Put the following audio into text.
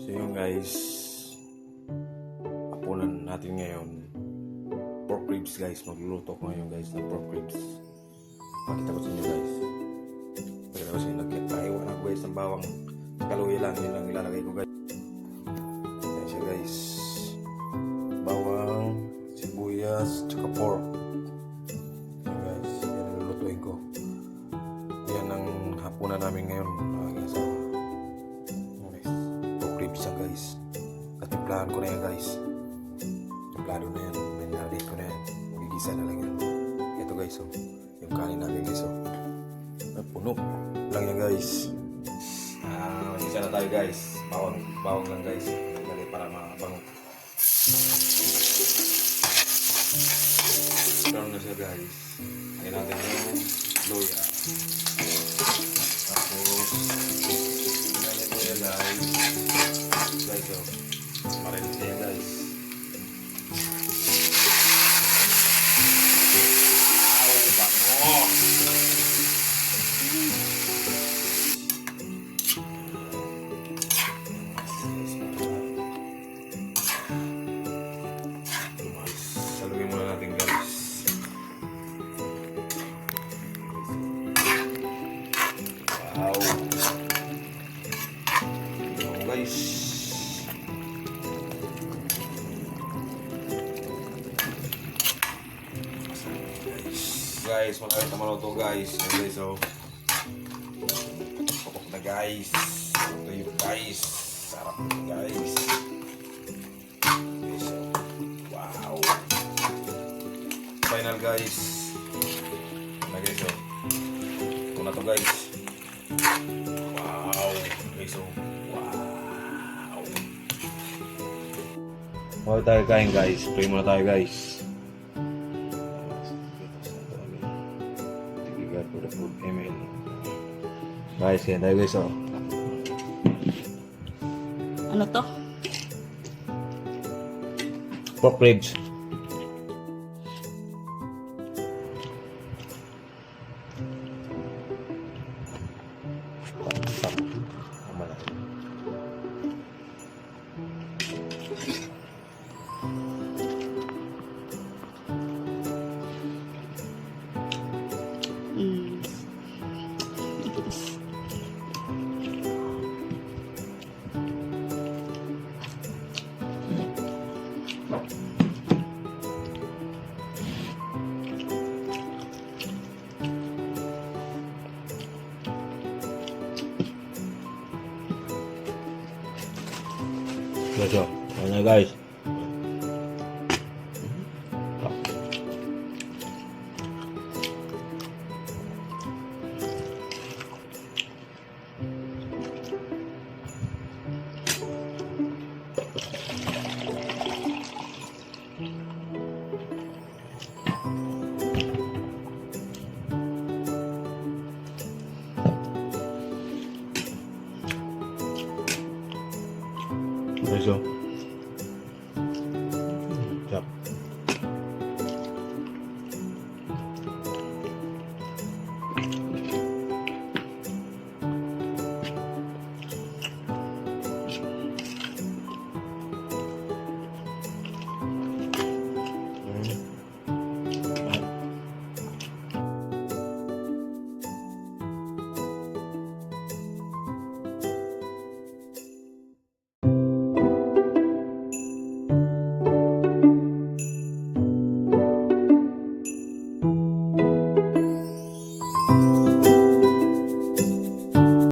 So yun guys, hapunan natin ngayon pork ribs guys. Magluluto ko ngayon guys ng pork ribs. Pakita ko sa inyo guys. Pakita ko sa inyo, nagkaiwan ako guys ng bawang. Kaluya lang, yun lang ilalagay ko guys. Yan siya guys, bawang, sibuyas, tsaka pork. Yan guys, yan nilulutuin ko. Yan ang hapunan namin ngayon mga asawa. Ribs yan guys. Katimplahan ko na yan guys. Timplado na yan. Marinate ko na yan. Magigisa na lang yan. Ito guys oh. Yung kanin natin guys oh. Puno lang yan guys. Magigisa na tayo guys. Bawang lang guys. Lagay para mabango. Brown na siya guys. Lagyan natin yung loya. Tapos lagyan ko yan guys. Guys, so, marinig na yan guys. Wow, bango! Saluhin muna natin guys. Wow! Wow guys! Guys, malapit na maluto guys. Okay, so pupok na guys. Ito yung guys. Sarap na guys. Okay, so wow. Final guys. Okay, so ito na to guys. Wow. Okay, so wow. Huwag tayo kain guys. Pray muna tayo guys. For the food email. Guys, kaya tayo guys oh. Ano to? Pork ribs. Guys, ano guys? Guys,